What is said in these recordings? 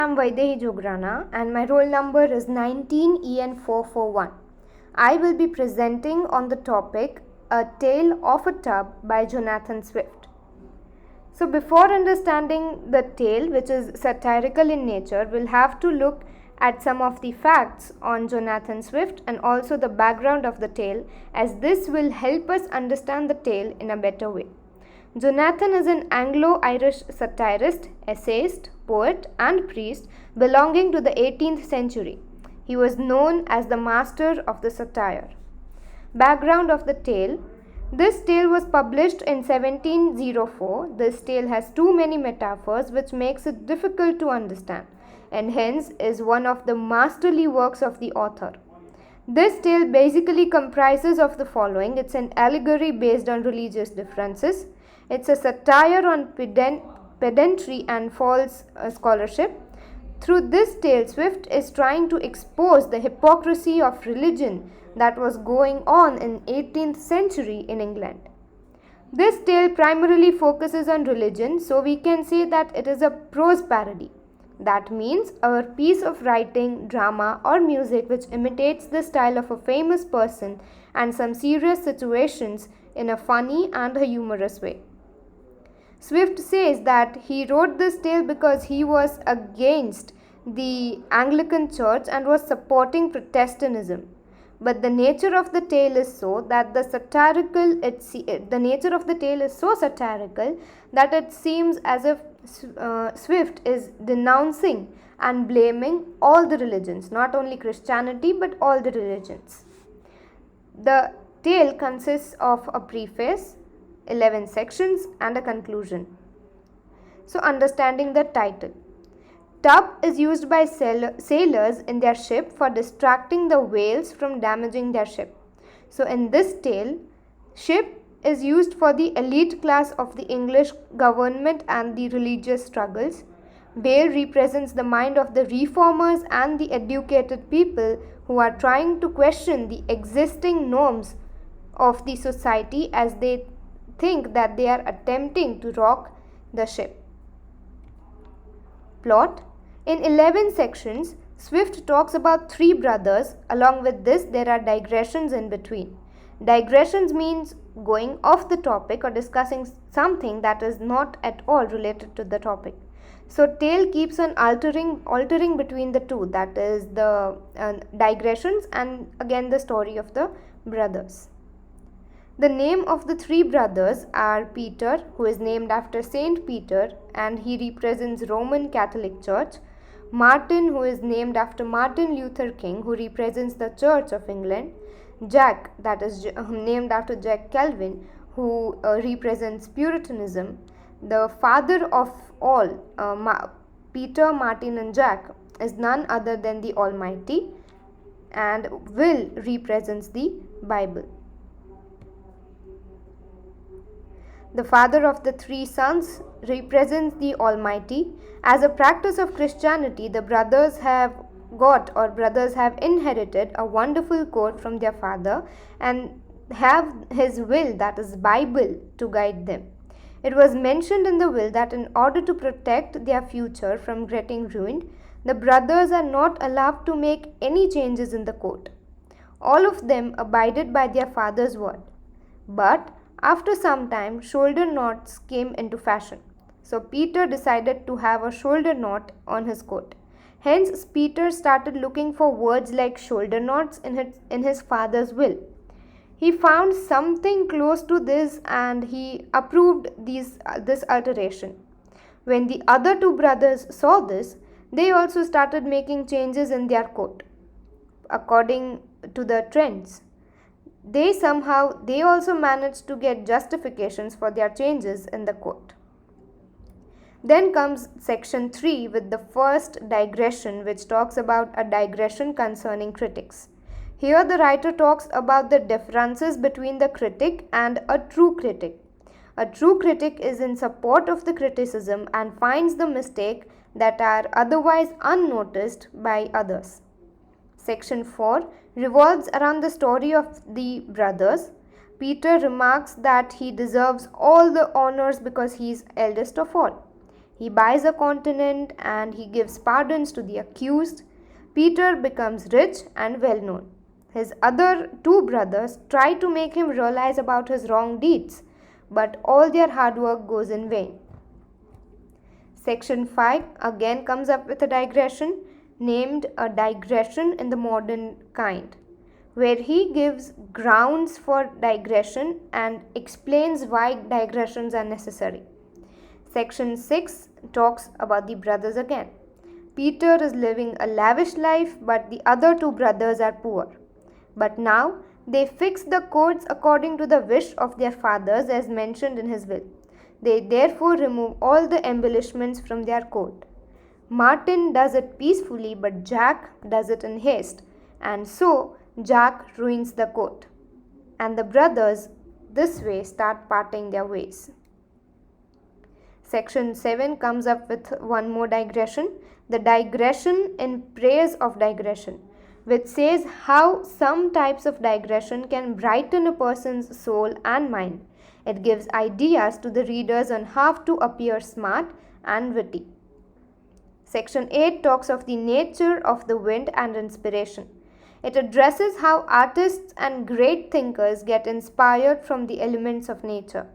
I'm Vaidehi Jograna and my roll number is 19EN441. I will be presenting on the topic A Tale of a Tub by Jonathan Swift. So before understanding the tale, which is satirical in nature, we'll have to look at some of the facts on Jonathan Swift and also the background of the tale, as this will help us understand the tale in a better way. Jonathan is an Anglo-Irish satirist, essayist, poet and priest belonging to the 18th century. He was known as the master of the satire. Background of the tale. This tale was published in 1704. This tale has too many metaphors which makes it difficult to understand and hence is one of the masterly works of the author. This tale basically comprises of the following. It's an allegory based on religious differences. It's a satire on pedantry and false scholarship. Through this tale, Swift is trying to expose the hypocrisy of religion that was going on in 18th century in England. This tale primarily focuses on religion, so we can say that it is a prose parody. That means a piece of writing, drama or music which imitates the style of a famous person and some serious situations in a funny and a humorous way. Swift says that he wrote this tale because he was against the Anglican Church and was supporting Protestantism. But the nature of the tale is so that the nature of the tale is so satirical that it seems as if Swift is denouncing and blaming all the religions, not only Christianity but all the religions. The tale consists of a preface, 11 sections and a conclusion. So understanding the title. Tub is used by sailors in their ship for distracting the whales from damaging their ship. So in this tale, ship is used for the elite class of the English government and the religious struggles. Whale represents the mind of the reformers and the educated people who are trying to question the existing norms of the society as they think that they are attempting to rock the ship. Plot. In 11 sections, Swift talks about three brothers. Along with this, there are digressions in between. Digressions means going off the topic or discussing something that is not at all related to the topic. So tale keeps on altering between the two, that is the digressions and again the story of the brothers. The name of the three brothers are Peter, who is named after Saint Peter and he represents Roman Catholic Church. Martin, who is named after Martin Luther King, who represents the Church of England. Jack, that is named after Jack Calvin, who represents Puritanism. The father of all, Peter, Martin and Jack, is none other than the Almighty, and Will represents the Bible. The father of the three sons represents the Almighty. As a practice of Christianity, the brothers have inherited a wonderful code from their father and have his will, that is Bible, to guide them. It was mentioned in the will that in order to protect their future from getting ruined, the brothers are not allowed to make any changes in the code. All of them abided by their father's word. But after some time, shoulder knots came into fashion. So Peter decided to have a shoulder knot on his coat. Hence, Peter started looking for words like shoulder knots in his father's will. He found something close to this and he approved this alteration. When the other two brothers saw this, they also started making changes in their coat according to the trends. They also managed to get justifications for their changes in the court. Then comes section 3 with the first digression, which talks about a digression concerning critics. Here the writer talks about the differences between the critic and a true critic. A true critic is in support of the criticism and finds the mistake that are otherwise unnoticed by others. Section 4 revolves around the story of the brothers. Peter remarks that he deserves all the honors because he is eldest of all. He buys a continent and he gives pardons to the accused. Peter becomes rich and well known. His other two brothers try to make him realize about his wrong deeds, but all their hard work goes in vain. Section 5 again comes up with a digression named A Digression in the Modern Kind, where he gives grounds for digression and explains why digressions are necessary. Section 6 talks about the brothers again. Peter is living a lavish life, but the other two brothers are poor. But now they fix the courts according to the wish of their fathers as mentioned in his will. They therefore remove all the embellishments from their court. Martin does it peacefully, but Jack does it in haste, and so Jack ruins the court. And the brothers this way start parting their ways. Section 7 comes up with one more digression, the digression in praise of digression, which says how some types of digression can brighten a person's soul and mind. It gives ideas to the readers on how to appear smart and witty. Section 8 talks of the nature of the wind and inspiration. It addresses how artists and great thinkers get inspired from the elements of nature.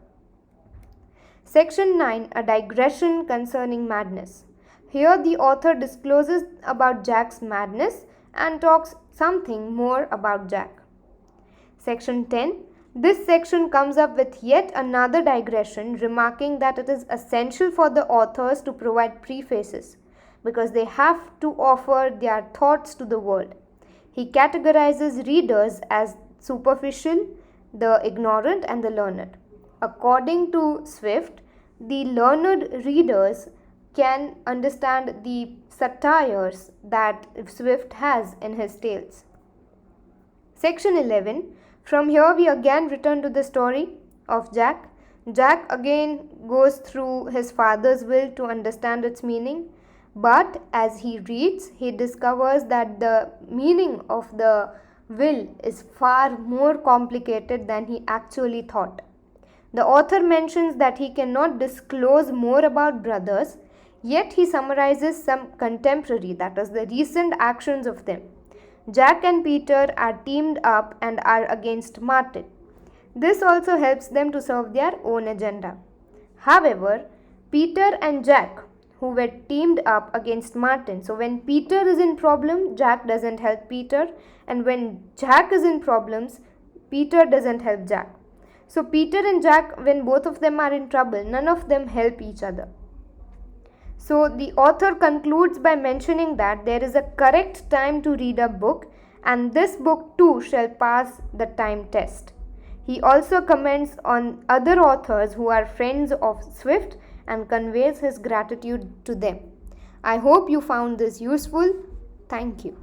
Section 9, a digression concerning madness. Here the author discloses about Jack's madness and talks something more about Jack. Section 10. This section comes up with yet another digression, remarking that it is essential for the authors to provide prefaces because they have to offer their thoughts to the world. He categorizes readers as superficial, the ignorant, and the learned. According to Swift, the learned readers can understand the satires that Swift has in his tales. Section 11. From here we again return to the story of Jack. Jack again goes through his father's will to understand its meaning, but as he reads, he discovers that the meaning of the will is far more complicated than he actually thought. The author mentions that he cannot disclose more about brothers, yet he summarizes some contemporary, that is, the recent actions of them. Jack and Peter are teamed up and are against Martin. This also helps them to serve their own agenda. However, Peter and Jack, who were teamed up against Martin, so when Peter is in problem, Jack doesn't help Peter, and when Jack is in problems, Peter doesn't help Jack. So Peter and Jack, when both of them are in trouble, none of them help each other. So the author concludes by mentioning that there is a correct time to read a book, and this book too shall pass the time test. He also comments on other authors who are friends of Swift and conveys his gratitude to them. I hope you found this useful. Thank you.